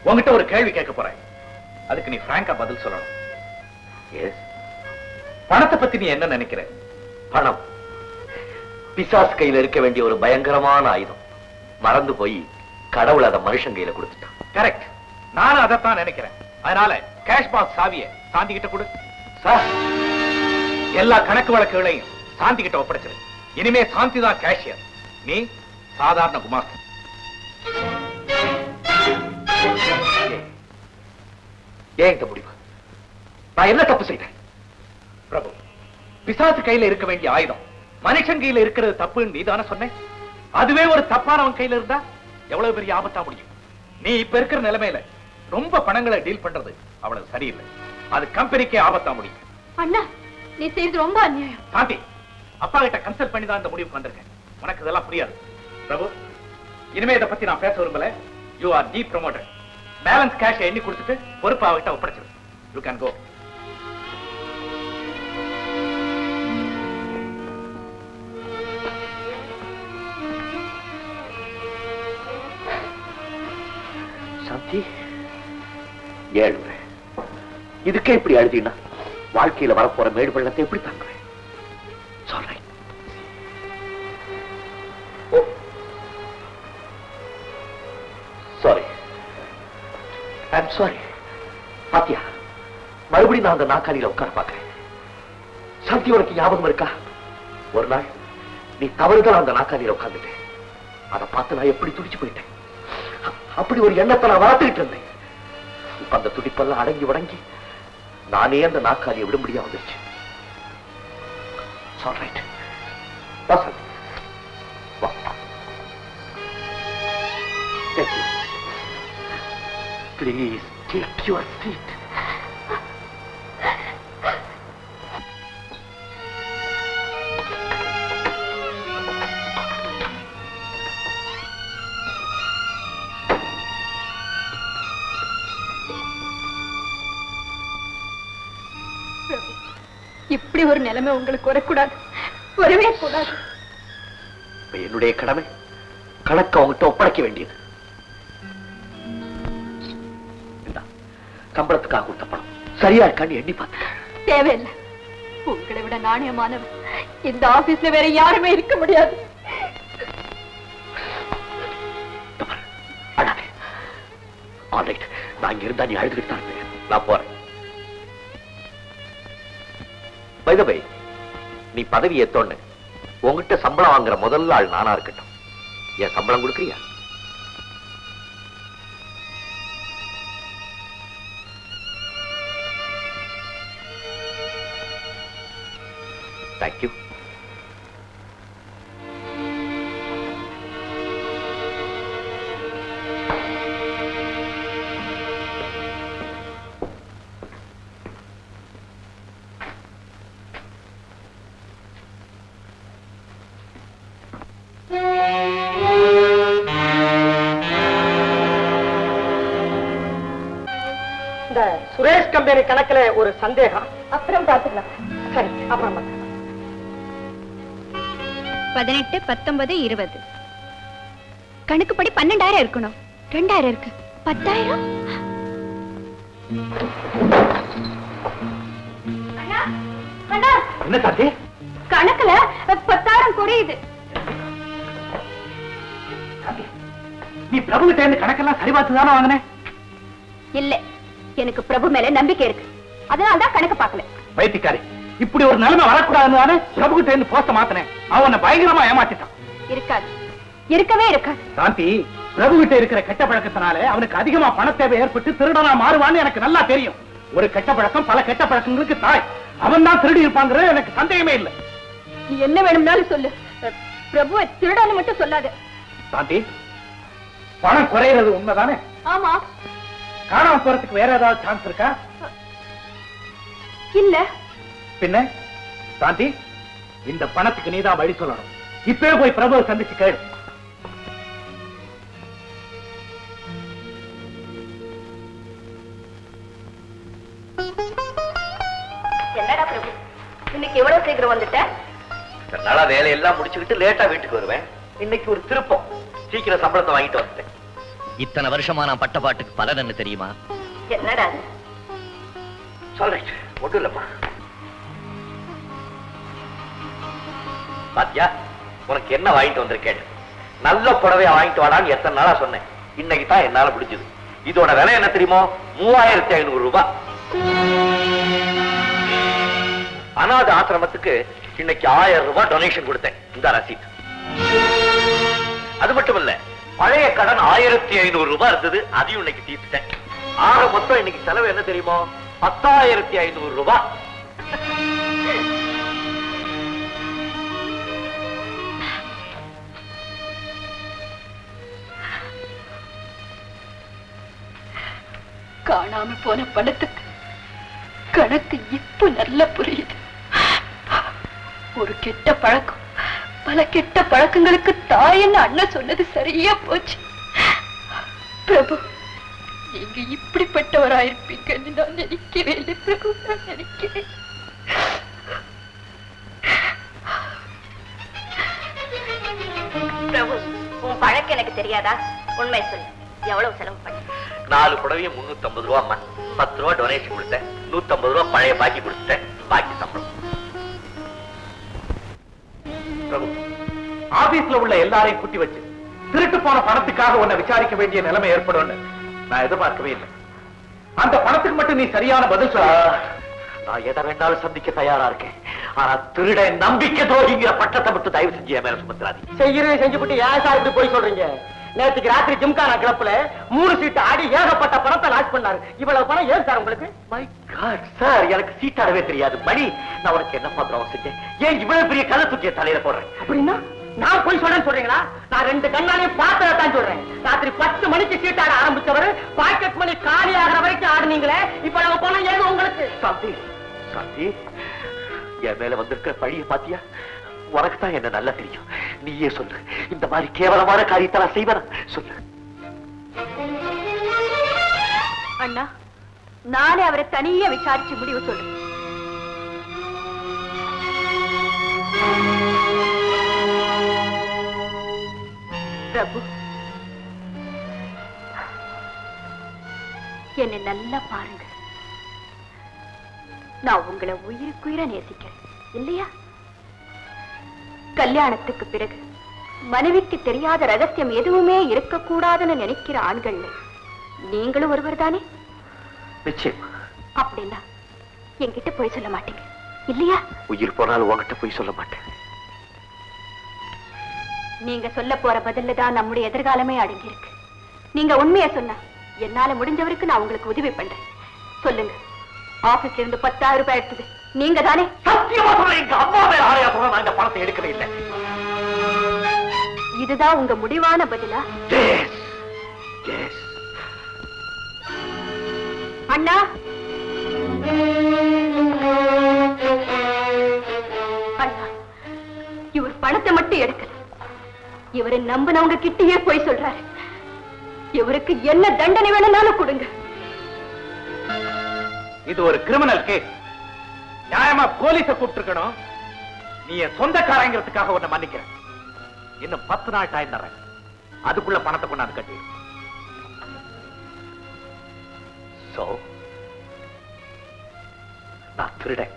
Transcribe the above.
உங்ககிட்ட ஒரு கேள்வி கேட்க போறேன். அதுக்கு நீ பிராங்கா பதில் சொல்லணும். எஸ். பணத்தை பத்தி நீ என்ன நினைக்கிற? பணம் பிசாசு கையில இருக்க வேண்டிய ஒரு பயங்கரமான ஆயுதம். மறந்து போய் கடவுள் அதை மனுஷன் கையில கொடுத்துட்டான். கரெக்ட். நானும் அதைத்தான் நினைக்கிறேன். அதனால கேஷ் பாக்ஸ் சாவியை சாந்தி கிட்ட கொடு. சார், எல்லா கணக்கு வழக்குகளையும் சாந்தி கிட்ட ஒப்படைச்சிரு. இனிமே சாந்தி தான் கேஷியர், நீ சாதாரண குமாஸ்தன். ஏன் இந்த முடிவு? நான் என்ன தப்பு செய்தேன்? பிரபு, பிசாசு கையில இருக்க வேண்டிய ஆயுதம் மனுஷன் கையில இருக்கிறது தப்புன்னு நீதானே சொன்னேன். அதுவே ஒரு தப்பானவன் கையில இருந்தா எவ்வளவு பெரிய ஆபத்தா முடியும். நீ இப்ப இருக்கிற நிலைமையில ரொம்ப பணங்களை டீல் பண்றது அவ்வளவு சரியில்லை. அது கம்பெனிக்கே ஆபத்தா முடியும். அண்ணா, நீ செய்து ரொம்ப அநியாயம். சாந்தி, அப்பா கிட்ட கன்சல்ட் பண்ணி தான் இந்த முடிவுக்கு வந்திருக்கேன். உனக்கு இதெல்லாம் புரியாது. பிரபு, இனிமே இதை பத்தி நான் பேச விரும்பல. You are deep promoter. Balance cash எண்ணி கொடுத்துட்டு பொறுப்பு அவகிட்ட ஒப்படைச்சிரு. You can go. சாந்தி, ஏழுவேன். இதுக்கே இப்படி அழுதினா வாழ்க்கையில வரப்போற மேடு வெள்ளத்தை எப்படி தாங்குவேன்? சொல்றேன். Sorry, I'm sorry. பாத்தியா, மறுபடியும் நான் அந்த நாக்காளியில உட்கார பாக்குறேன். சாந்தி, உனக்கு ஞாபகம் இருக்கா? ஒரு நாள் நீ தவறுதான் அந்த நாக்காளியில உட்கார்ந்துட்டேன். அதை பார்த்து நான் எப்படி துடிச்சு போயிட்டேன். அப்படி ஒரு எண்ணத்தை நான் வளர்த்துக்கிட்டு இருந்தேன். இப்ப அந்த துடிப்பெல்லாம் அடங்கி உடங்கி நானே அந்த நாக்காளியை விட முடியாம வந்துருச்சு. Please take your seat. இப்படி ஒரு நிலைமை உங்களுக்கு வரக்கூடாது, வரவே கூடாது. என்னுடைய கடமை கணக்கு அவங்ககிட்ட ஒப்படைக்க வேண்டியது. சம்பளத்துக்காக கொடுத்த பணம் சரியா இருக்கான்னு எண்ணி பார்த்து. தேவையில்லை. உங்களை விட நாணயமானவர் இந்த ஆபீஸ்ல வேற யாருமே இருக்க முடியாது. நான் இங்க இருந்தா நீ அழுதுகிட்டு தான் இருப்பேன். நான் போறேன். By the way, நீ பதவி ஏத்தோன்னு உங்ககிட்ட சம்பளம் வாங்குற முதல் ஆள் நானா இருக்கட்டும். என் சம்பளம் கொடுக்குறியா? தேங்க்யூ. சுரேஷ் கம்பெனி கணக்குல ஒரு சந்தேகம். அப்புறம் பாத்துக்கலாம். சரி, அப்புறம் 18, 19, 20 கணக்குப்படி 12,000 இருக்கணும். 2,000 இருக்கு. 10,000. என்ன சாந்தி? கணக்குல 10,000 குறையுது. நீ பிரபு கிட்ட இருந்து கணக்கெல்லாம் சரி பார்த்து தானே வாங்கினேன்? இல்ல, எனக்கு பிரபு மேல நம்பிக்கை இருக்கு. அதனால்தான் கணக்கு பார்க்கல. வைத்தியக்காரி, இப்படி ஒரு நிலைமை வரக்கூடாதுன்னு தானே பிரபு கிட்ட இருந்து போஸ்ட மாத்தினேன். அவனை பயங்கரமா ஏமாத்திட்டான். இருக்காது, இருக்கவே இருக்காது. சாந்தி, பிரபு கிட்ட இருக்கிற கெட்ட பழக்கத்தினால அவனுக்கு அதிகமா பண தேவை ஏற்பட்டு திருடனா மாறுவான்னு எனக்கு நல்லா தெரியும். ஒரு கெட்ட பழக்கம் பல கெட்ட பழக்கங்களுக்கு தாய். அவன் தான் திருடி இருப்பாங்கிறது எனக்கு சந்தேகமே இல்லை. நீ என்ன வேணும்னாலும் சொல்லு, பிரபுவை திருடான்னு மட்டும் சொல்லாது. சாந்தி, பணம் குறையிறது உண்மைதானே? ஆமா. காணாம போறதுக்கு வேற ஏதாவது சான்ஸ் இருக்கா? இல்ல. பின்ன சாந்தி, இந்த பணத்துக்கு நீதான் வழி சொல்லணும். இப்பவே போய் பிரபுவை சந்திச்சு கேளு. என்னடா பிரபு, இன்னைக்கு எவ்வளவு சீக்கிரம் வந்துட்ட? நாளா வேலையெல்லாம் முடிச்சுக்கிட்டு லேட்டா வீட்டுக்கு வருவேன். இன்னைக்கு ஒரு திருப்பம், சீக்கிரம் சம்பளத்தை வாங்கிட்டு வந்துட்டேன். இத்தனை வருஷமா நான் பட்ட பாட்டுக்கு பலன் என்ன தெரியுமா? என்னடா சொல்றேன், ஒன்றும் இல்லம்மா. பாத்தியா, உனக்கு என்ன வாங்கிட்டு வந்திருக்கேன்? நல்ல புடவையா வாங்கிட்டு வாடான்னு எத்தனை நாளா சொன்னேன். இன்னைக்கு தான் என்னால முடிஞ்சது. இதோட விலை என்ன தெரியுமோ? 3500 ரூபாய். அநாத ஆசிரமத்துக்கு இன்னைக்கு 1000 ரூபாய் டொனேஷன் கொடுத்தேன். இந்த ரசீட். அது மட்டும் இல்ல, பழைய கடன் 1500 ரூபாய் இருந்தது, அதையும் இன்னைக்கு தீர்த்துட்டேன். ஆக மொத்தம் இன்னைக்கு செலவு என்ன தெரியுமோ? 10500 ரூபாய். காணாம போன பணத்துக்கு கணக்கு இப்ப நல்லா புரியுது. ஒரு கெட்ட பழக்கம் பல கெட்ட பழக்கங்களுக்கு தாயன்னு அண்ணன் சொன்னது சரியா போச்சு. பிரபு, நீங்க இப்படிப்பட்டவராயிருப்பீங்கன்னு நான் நினைக்கவே இல்லை பிரபு, நான் நினைக்கிறேன். பிரபு, உன் பழக்கம் எனக்கு தெரியாதா? உண்மை சொல்லு, எவ்வளவு செலவு பண்ண? 4 புடவையும் 350 ரூபாய். 10 ரூபாய் டொனேஷன் கொடுத்தேன். 150 ரூபாய் பழைய பாக்கி கொடுத்துட்டேன். பாக்கி சம்பளம். பிரபு, ஆபீஸ்ல உள்ள எல்லாரையும் கூட்டி வச்சு திருட்டு போன பணத்துக்காக உன்னை விசாரிக்க வேண்டிய நிலைமை ஏற்படும் நான் எதிர்பார்க்கவே இல்லை. அந்த பணத்துக்கு மட்டும் நீ சரியான பதில் சொல்ல. நான் எதை வேண்டாலும் சந்திக்க தயாரா இருக்கேன். ஆனா திருட நம்பிக்கை துரோகிங்கிற பட்டத்தை மட்டும் தயவு செஞ்சு என் மேல சுமத்துறாதீங்க. செய்யறதை செஞ்சுபிட்டு ஏன் சார் இப்படி போய் சொல்றீங்க? நேற்றுக்கு ராத்திரி ஜிம்கானா கிளப்ல 3 சீட் ஆடி ஏகப்பட்ட பணத்தை லாஸ் பண்ணாரு. இவ்வளவு பணம் ஏன் சார் உங்களுக்கு? மை காட் சார், எனக்கு சீட்டாடவே தெரியாது. மணி, நான் உனக்கு என்ன பாத்திரம் செஞ்சேன்? ஏன் இவ்வளவு பெரிய கதை தூக்கிய தலையில போடுறேன்? அப்படின்னா நான் போய் சொல்றேன்னு சொல்றீங்களா? நான் 2 கண்ணாலையும் பார்த்ததான் சொல்றேன். ராத்திரி 10 மணிக்கு சீட் ஆட ஆரம்பிச்சவர் பாக்கெட் மணி காலி ஆகிற வரைக்கும் ஆடுனீங்களே, இவ்வளவு பணம் ஏது உங்களுக்கு? சாந்தி, சாந்தி, என் மேல வந்திருக்கிற பழிய பாத்தியா? உனக்கு தான் என்ன நல்லா தெரியும். நீயே சொல்லு, இந்த மாதிரி கேவலமான காரியத்தை நான் செய்வேன்? சொல்லு. அண்ணா, நானே அவரை தனியா விசாரிச்சு முடிவு சொல்லு. பிரபு, என்னை நல்லா பாருங்க. நான் உங்களை உயிருக்குயிர நேசிக்கிறேன் இல்லையா? கல்யாணத்துக்கு பிறகு மனைவிக்கு தெரியாத ரகசியம் எதுவுமே இருக்கக்கூடாதுன்னு நினைக்கிற ஆண்கள் நீங்களும் ஒருவர் தானே? நிச்சயம். அப்படின்னா என்கிட்ட போய் சொல்ல மாட்டீங்க இல்லையா? உயிர் போனாலும் உங்ககிட்ட போய் சொல்ல மாட்டேன். நீங்க சொல்ல போற பதில்ல தான் நம்முடைய எதிர்காலமே அடங்கி இருக்கு. நீங்க உண்மையை சொன்னா என்னால முடிஞ்சவருக்கு நான் உங்களுக்கு உதவி பண்றேன். சொல்லுங்க, ஆபீஸ்ல இருந்து 10,000 ரூபாய் எடுத்தது நீங்க தானே? சத்தியமா சொல்றேன், எங்க அம்மா மேல ஆணையா சொல்றேன், நான் இந்த பணத்தை எடுக்கவே இல்லை. இதுதான் உங்க முடிவான பதிலா? அண்ணா, அண்ணா, இவர் பணத்தை மட்டும் எடுக்கல, இவரை நம்பினவங்க கிட்டயே போய் சொல்றாரு. இவருக்கு என்ன தண்டனை வேணும்னாலும் கொடுங்க. இது ஒரு கிரிமினல் கேஸ். நியாயமா போலீஸ கூப்பிட்டுருக்கணும். நீ என் சொந்தக்காரங்கிறதுக்காக உன்னை மன்னிக்கிறேன். இன்னும் 10 நாள் டைம் தரேன். அதுக்குள்ள பணத்தை கொண்டாந்து கட்டி. நான் திருடன்.